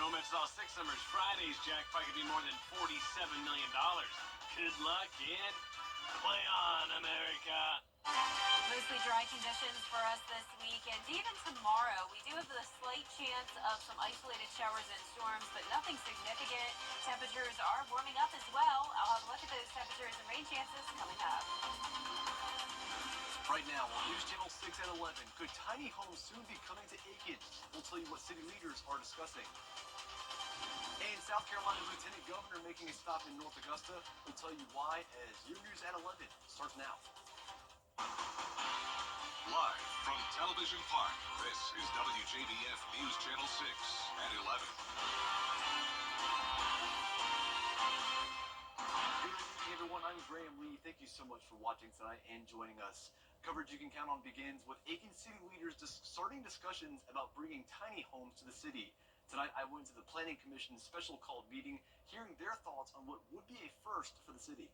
moment saw 6 Summers Friday's jackpot could be more than $47 million. Good luck, and play on, America. Mostly dry conditions for us this week, and even tomorrow. We do have the slight chance of some isolated showers and storms, but nothing significant. Temperatures are warming up as well. I'll have a look at those temperatures and rain chances coming up. Right now on News Channel 6 at 11, could tiny homes soon be coming to Aiken? We'll tell you what city leaders are discussing. And South Carolina's Lieutenant Governor making a stop in North Augusta. We'll tell you why as your News at 11 starts now. Live from Television Park, this is WJBF News Channel 6 at 11. Good evening, everyone. I'm Graham Lee. Thank you so much for watching tonight and joining us. Coverage you can count on begins with Aiken City leaders starting discussions about bringing tiny homes to the city. Tonight, I went to the Planning Commission's special called meeting, hearing their thoughts on what would be a first for the city.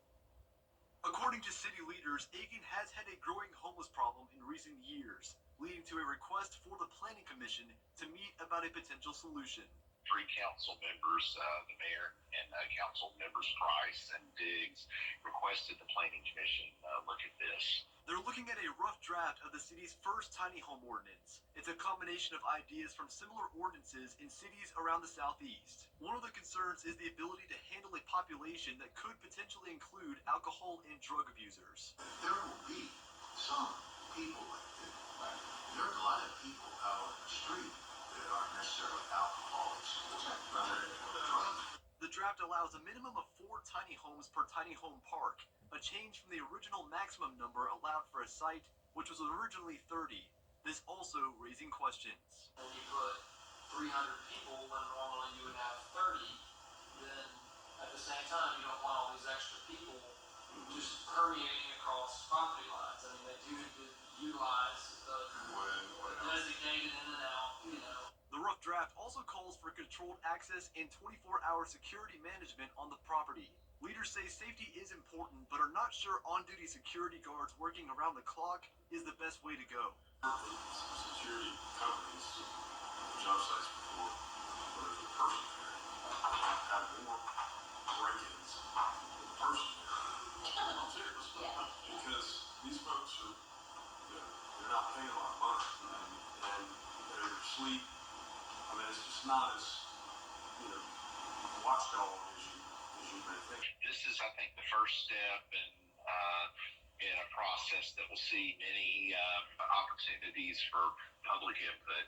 According to city leaders, Aiken has had a growing homeless problem in recent years, leading to a request for the Planning Commission to meet about a potential solution. 3 council members, the mayor and council members Price and Diggs, requested the Planning Commission look at this. They're looking at a rough draft of the city's first tiny home ordinance. It's a combination of ideas from similar ordinances in cities around the southeast. One of the concerns is the ability to handle a population that could potentially include alcohol and drug abusers. There will be some people like this. There are a lot of people out on the street that aren't necessarily alcoholics. The draft allows a minimum of 4 tiny homes per tiny home park, a change from the original maximum number allowed for a site, which was originally 30. This also raising questions. When you put 300 people when normally you would have 30, then at the same time you don't want all these extra people just permeating across property lines. I mean, they do utilize the designated in and out, you know. The rough draft also calls for controlled access and 24-hour security management on the property. Leaders say safety is important, but are not sure on-duty security guards working around the clock is the best way to go. Security companies, job sites before, where there's a person there, have more break-ins than the person there. I'm serious. Because these folks are, they're not paying a lot of money, and their sleep, I mean, it's just not as, watchdog as you may think. This is, I think, the first step in a process that will see many opportunities for public input.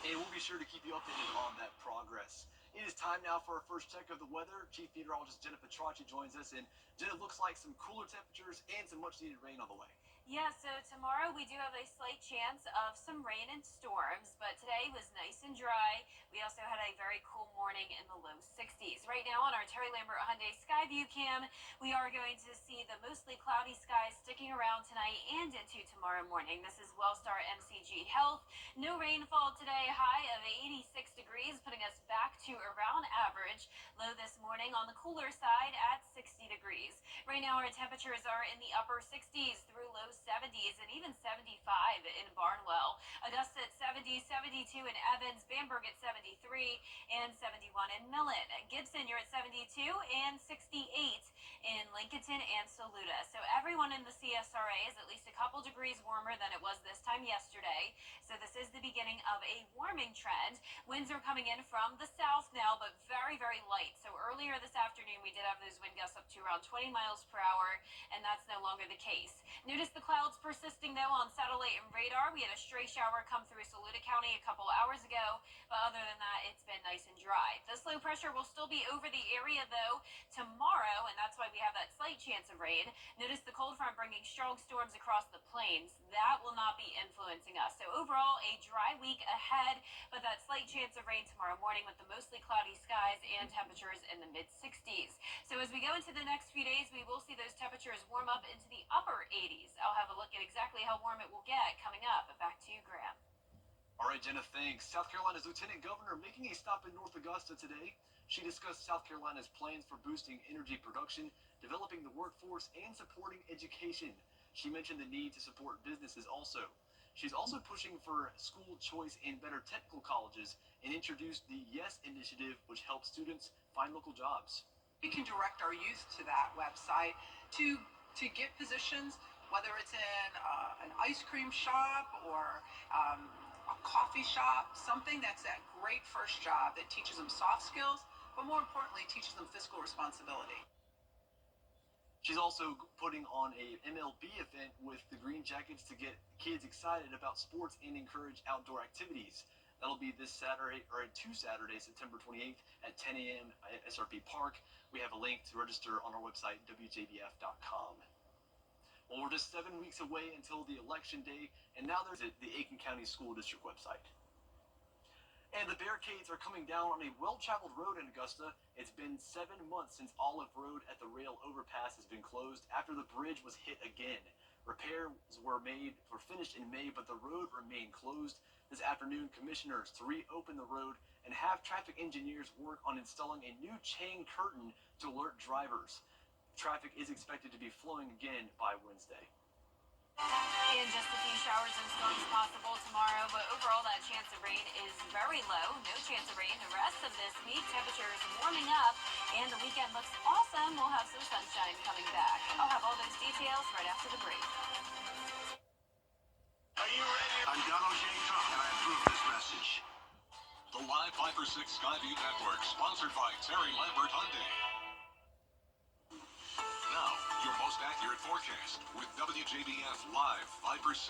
And we'll be sure to keep you updated on that progress. It is time now for our first check of the weather. Chief Meteorologist Jenna Petracci joins us, and Jenna, looks like some cooler temperatures and some much-needed rain on the way. Yeah, so tomorrow we do have a slight chance of some rain and storms, but today was nice and dry. We also had a very cool morning in the low 60s. Right now on our Terry Lambert Hyundai Skyview cam, we are going to see the mostly cloudy skies sticking around tonight and into tomorrow morning. This is Wellstar MCG Health. No rainfall today, high of 86 degrees, putting us back to around average. Low this morning on the cooler side at 60 degrees. Right now our temperatures are in the upper 60s through low 70s and even 75 in Barnwell. Augusta at 70, 72 in Evans, Bamberg at 73, and 71 in Millen. Gibson, you're at 72 and 68 in Lincolnton and Saluda. So everyone in the CSRA is at least a couple degrees warmer than it was this time yesterday. So this is the beginning of a warming trend. Winds are coming in from the south now, but very, very light. So earlier this afternoon, we did have those wind gusts up to around 20 miles per hour, and that's no longer the case. Notice the clouds persisting, though, on satellite and radar. We had a stray shower come through Saluda County a couple hours ago, but other than that, it's been nice and dry. This low pressure will still be over the area, though, tomorrow, and that's why we have that slight chance of rain. Notice the cold front bringing strong storms across the plains. That will not be influencing us. So overall, a dry week ahead, but that slight chance of rain tomorrow morning with the mostly cloudy skies and temperatures in the mid-60s. So as we go into the next few days, we will see those temperatures warm up into the upper 80s. I'll have a look at exactly how warm it will get coming up. Back to you, Graham. All right, Jenna, thanks. South Carolina's Lieutenant Governor making a stop in North Augusta today. She discussed South Carolina's plans for boosting energy production, developing the workforce, and supporting education. She mentioned the need to support businesses also. She's also pushing for school choice in better technical colleges and introduced the YES initiative, which helps students find local jobs. We can direct our youth to that website to get positions, whether it's in an ice cream shop or a coffee shop, something that's that great first job that teaches them soft skills, but more importantly, teaches them fiscal responsibility. She's also putting on a MLB event with the Green Jackets to get kids excited about sports and encourage outdoor activities. That'll be this Saturday, or 2 Saturdays, September 28th at 10 a.m. at SRP Park. We have a link to register on our website, WJBF.com. Well, we're just 7 weeks away until the election day, and now there's the Aiken County School District website. And the barricades are coming down on a well-traveled road in Augusta. It's been 7 months since Olive Road at the rail overpass has been closed after the bridge was hit again. Repairs were finished in May, but the road remained closed. This afternoon, commissioners to reopen the road and have traffic engineers work on installing a new chain curtain to alert drivers. Traffic is expected to be flowing again by Wednesday. And just a few showers and storms possible tomorrow, but overall that chance of rain is very low. No chance of rain the rest of this week. Temperatures warming up, and the weekend looks awesome. We'll have some sunshine coming back. I'll have all those details right after the break. Are you ready? I'm Donald J. Trump, and I approve this message. The Live 5 for 6 Skyview Network, sponsored by Terry Lambert Hyundai. Now, your most accurate forecast with WJBF Live 5 for 6.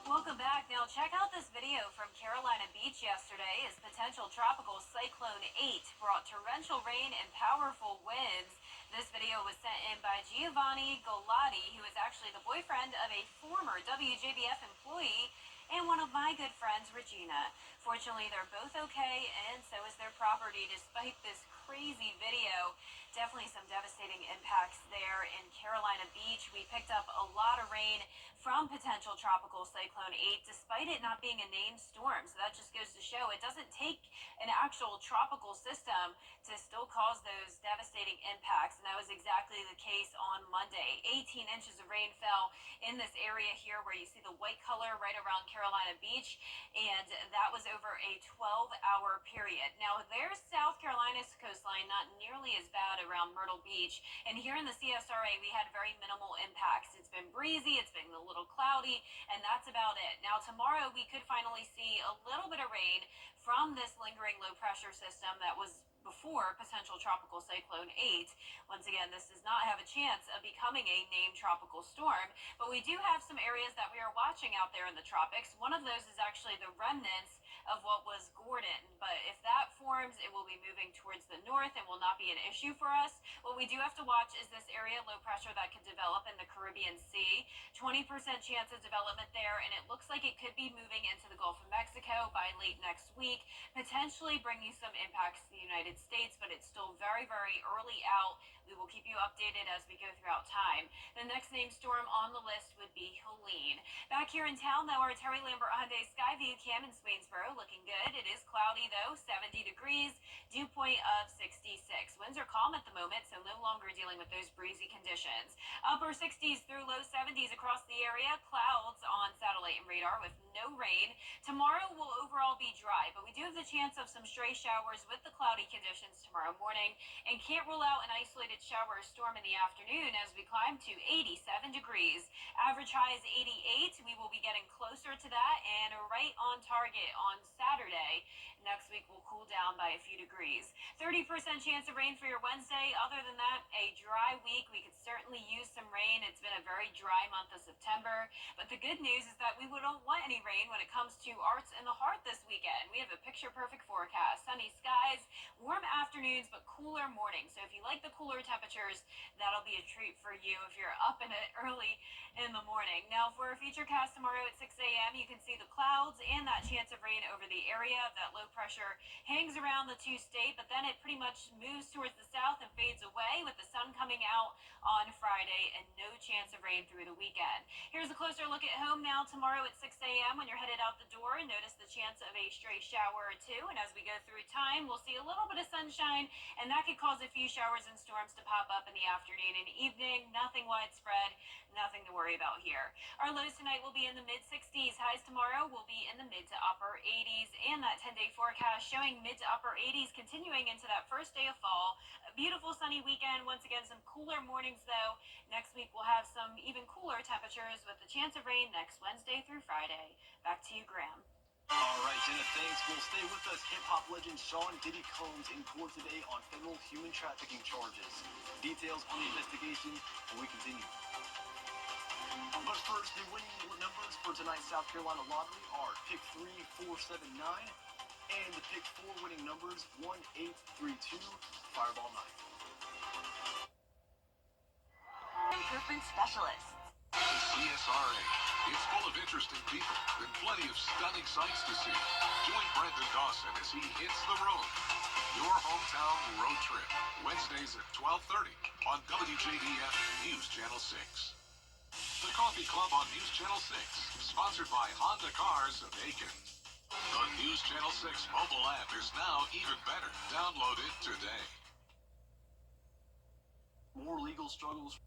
Welcome back. Now check out this video from Carolina Beach yesterday as potential tropical cyclone 8 brought torrential rain and powerful winds. This video was sent in by Giovanni Golati, who is actually the boyfriend of a former WJBF employee and one of my good friends, Regina. Fortunately, they're both okay, and so is their property despite this crazy video. Definitely some devastating impacts there in Carolina Beach. We picked up a lot of rain from potential tropical cyclone 8, despite it not being a named storm. So that just goes to show it doesn't take an actual tropical system to still cause those devastating impacts. And that was exactly the case on Monday. 18 inches of rain fell in this area here where you see the white color right around Carolina Beach, and that was over a 12-hour period. Now, there's South Carolina's coastline, not nearly as bad around Myrtle Beach. And here in the CSRA, we had very minimal impacts. It's been breezy, it's been a little cloudy, and that's about it. Now, tomorrow, we could finally see a little bit of rain from this lingering low pressure system that was before potential tropical cyclone 8. Once again, this does not have a chance of becoming a named tropical storm, but we do have some areas that we are watching out there in the tropics. One of those is actually the remnants of what was Gordon, but if that forms, it will be moving towards the north and will not be an issue for us. What we do have to watch is this area low pressure that could develop in the Caribbean Sea. 20% chance of development there, and it looks like it could be moving into the Gulf of Mexico by late next week, potentially bringing some impacts to the United States, but it's still very, very early out. We will keep you updated as we go throughout time. The next named storm on the list would be Helene. Back here in town, though, our Terry Lambert Hyundai Skyview cam in Swainsboro looking good. It is cloudy, though, 70 degrees, dew point of 66. Winds are calm at the moment, so no longer dealing with those breezy conditions. Upper 60s through low 70s across the area. Clouds on satellite and radar with no rain. Tomorrow will overall be dry, but we do have the chance of some stray showers with the cloudy conditions tomorrow morning, and can't rule out an isolated shower or storm in the afternoon as we climb to 87 degrees. Average high is 88. We will be getting closer to that and right on target on Saturday. Next week will cool down by a few degrees. 30% chance of rain for your Wednesday. Other than that, a dry week. We could certainly use some rain. It's been a very dry month of September, but the good news is that we don't want any rain when it comes to Arts in the Heart this weekend. We have a picture-perfect forecast. Sunny skies, warm afternoons, but cooler mornings. So if you like the cooler temperatures, that'll be a treat for you if you're up in it early in the morning. Now, for our feature cast tomorrow at 6 a.m., you can see the clouds and that chance of rain over the area. That low pressure hangs around the 2 State, but then it pretty much moves towards the south and fades away with the sun coming out on Friday and no chance of rain through the weekend. Here's a closer look at home now tomorrow at 6 a.m. when you're headed out the door. Notice the chance of a stray shower or two, and as we go through time, we'll see a little bit of sunshine, and that could cause a few showers and storms to pop up in the afternoon and evening. Nothing widespread, nothing to worry about here. Our lows tonight will be in the mid-60s. Highs tomorrow will be in the mid to upper 80s, and that 10-day forecast showing mid to upper 80s continuing into that first day of fall. A beautiful sunny weekend. Once again, some cooler mornings though. Next week we'll have some even cooler temperatures with the chance of rain next Wednesday through Friday. Back to you, Graham. All right, Jenna, thanks. We'll stay with us. Hip-hop legend Sean Diddy Combs in court today on federal human trafficking charges. Details on the investigation when we continue. But first, the winning numbers for tonight's South Carolina lottery are pick 3, 4, 7, 9, and the pick 4 winning numbers 1, 8, 3, 2, Fireball 9. Improvement specialists. The CSRA. It's full of interesting people and plenty of stunning sights to see. Join Brendan Dawson as he hits the road. Your hometown road trip. Wednesdays at 12:30 on WJBF News Channel 6. The Coffee Club on News Channel 6, sponsored by Honda Cars of Aiken. The News Channel 6 mobile app is now even better. Download it today. More legal struggles.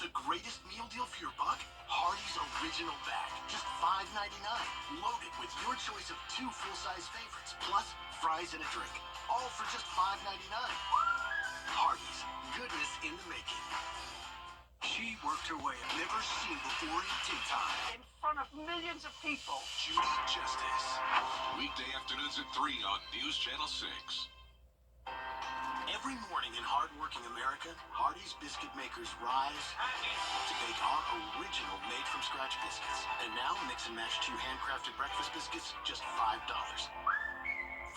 The greatest meal deal for your buck? Hardee's Original Bag. Just $5.99. Loaded with your choice of 2 full-size favorites, plus fries and a drink. All for just $5.99. Hardee's. Goodness in the making. She worked her way never seen before in tea time. In front of millions of people. Judy Justice. Weekday afternoons at 3 on News Channel 6. Every morning in hard-working America, Hardee's biscuit makers rise to bake our original made-from-scratch biscuits. And now, mix and match 2 handcrafted breakfast biscuits, just $5.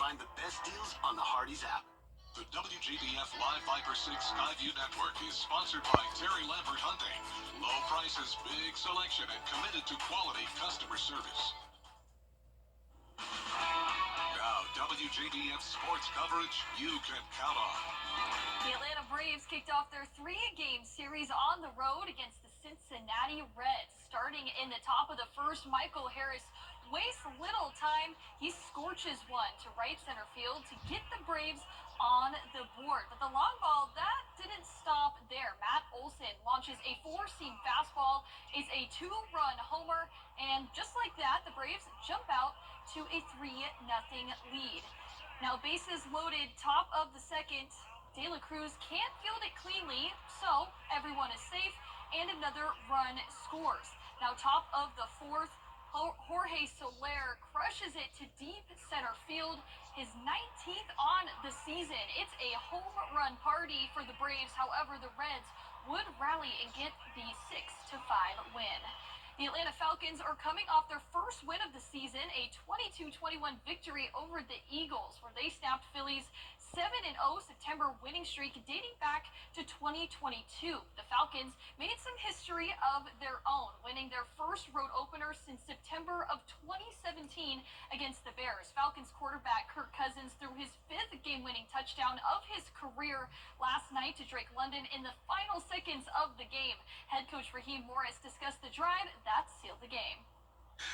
Find the best deals on the Hardee's app. The WJBF Live Viper 6 Skyview Network is sponsored by Terry Lambert Hyundai. Low prices, big selection, and committed to quality customer service. Now, WJBF sports coverage you can count on. The Atlanta Braves kicked off their 3-game series on the road against the Cincinnati Reds. Starting in the top of the first, Michael Harris wastes little time. He scorches one to right center field to get the Braves on the board. But the long ball, that didn't stop there. Matt Olson launches a 4-seam fastball. It's a 2-run homer. And just like that, the Braves jump out to a 3-0 lead. Now, bases loaded, top of the second. De La Cruz can't field it cleanly, so everyone is safe, and another run scores. Now, top of the fourth, Jorge Soler crushes it to deep center field, his 19th on the season. It's a home run party for the Braves. However, the Reds would rally and get the 6-5 win. The Atlanta Falcons are coming off their first win of the season, a 22-21 victory over the Eagles, where they snapped Philly's 7-0 September winning streak dating back to 2022. The Falcons made some history of their own, winning their first road opener since September of 2017 against the Bears. Falcons quarterback Kirk Cousins threw his 5th game-winning touchdown of his career last night to Drake London in the final seconds of the game. Head coach Raheem Morris discussed the drive that sealed the game.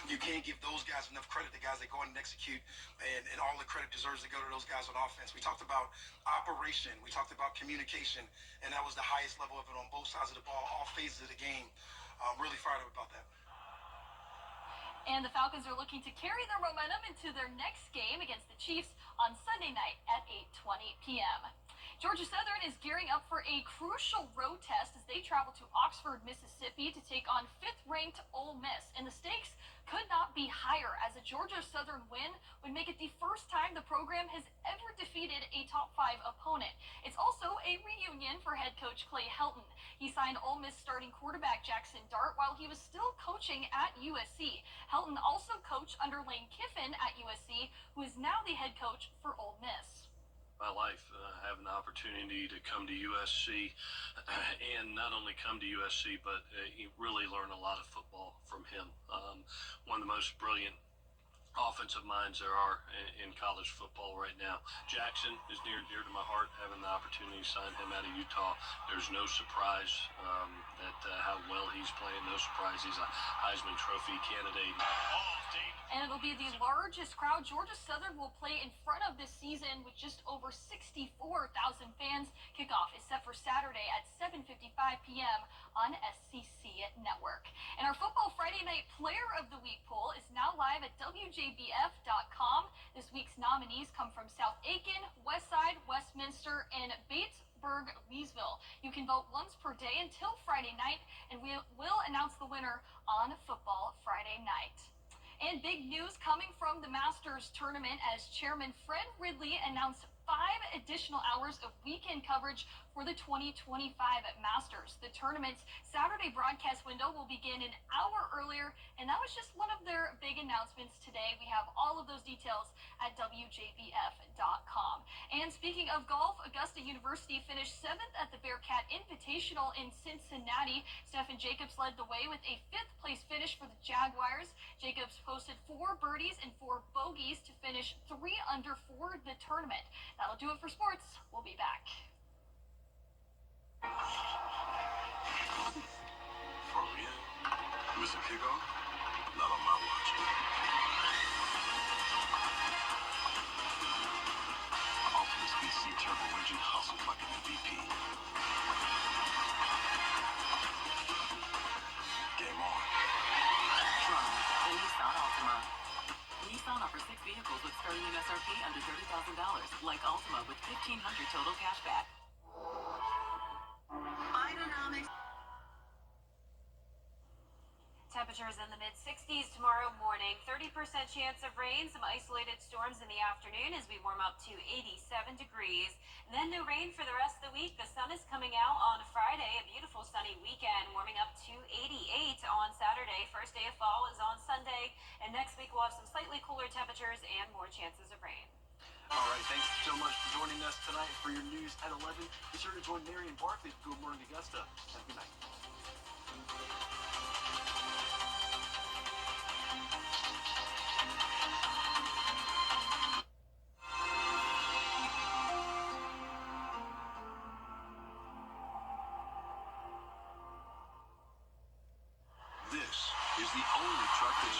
You can't give those guys enough credit, the guys that go in and execute, and all the credit deserves to go to those guys on offense. We talked about operation, we talked about communication, and that was the highest level of it on both sides of the ball, all phases of the game. I'm really fired up about that. And the Falcons are looking to carry their momentum into their next game against the Chiefs on Sunday night at 8:20 p.m. Georgia Southern is gearing up for a crucial road test as they travel to Oxford, Mississippi to take on 5th-ranked Ole Miss. And the stakes could not be higher, as a Georgia Southern win would make it the first time the program has ever defeated a top-5 opponent. It's also a reunion for head coach Clay Helton. He signed Ole Miss starting quarterback Jackson Dart while he was still coaching at USC. Helton also coached under Lane Kiffin at USC, who is now the head coach for Ole Miss. My life, having the opportunity to come to USC and not only come to USC, but really learn a lot of football from him. One of the most brilliant offensive minds there are in college football right now. Jackson is near and dear to my heart, having the opportunity to sign him out of Utah. There's no surprise that how well he's playing. No surprise he's a Heisman Trophy candidate. And it'll be the largest crowd Georgia Southern will play in front of this season with just over 64,000 fans. Kickoff is set for Saturday at 7:55 p.m. on SCC Network. And our Football Friday Night Player of the Week poll is now live at WJBF.com. This week's nominees come from South Aiken, Westside, Westminster, and Batesburg, Leesville. You can vote once per day until Friday night, and we will announce the winner on Football Friday night. And big news coming from the Masters tournament as Chairman Fred Ridley announced 5 additional hours of weekend coverage for the 2025 Masters. The tournament's Saturday broadcast window will begin an hour earlier, and that was just one of their big announcements today. We have all of those details at WJBF.com. And speaking of golf, Augusta University finished 7th at the Bearcat Invitational in Cincinnati. Stephen Jacobs led the way with a 5th place finish for the Jaguars. Jacobs posted 4 birdies and 4 bogeys to finish 3 under for the tournament. That'll do it for sports. We'll be back. For real? Missing kickoff? Not on my watch. Optimus BC Turbo Engine hustled like an MVP. Game on. From the Nissan Altima. Nissan offers 6 vehicles with starting MSRP under $30,000, like Altima with $1,500 total cash back. Temperatures in the mid-60s tomorrow morning. 30% chance of rain, some isolated storms in the afternoon as we warm up to 87 degrees. And then no rain for the rest of the week. The sun is coming out on Friday. A beautiful sunny weekend, warming up to 88 on Saturday. First day of fall is on Sunday. And next week we'll have some slightly cooler temperatures and more chances of rain. All right, thanks so much for joining us tonight for your news at 11. Be sure to join Mary and Barkley for Good Morning Augusta. Have a good night. This is the only truck that's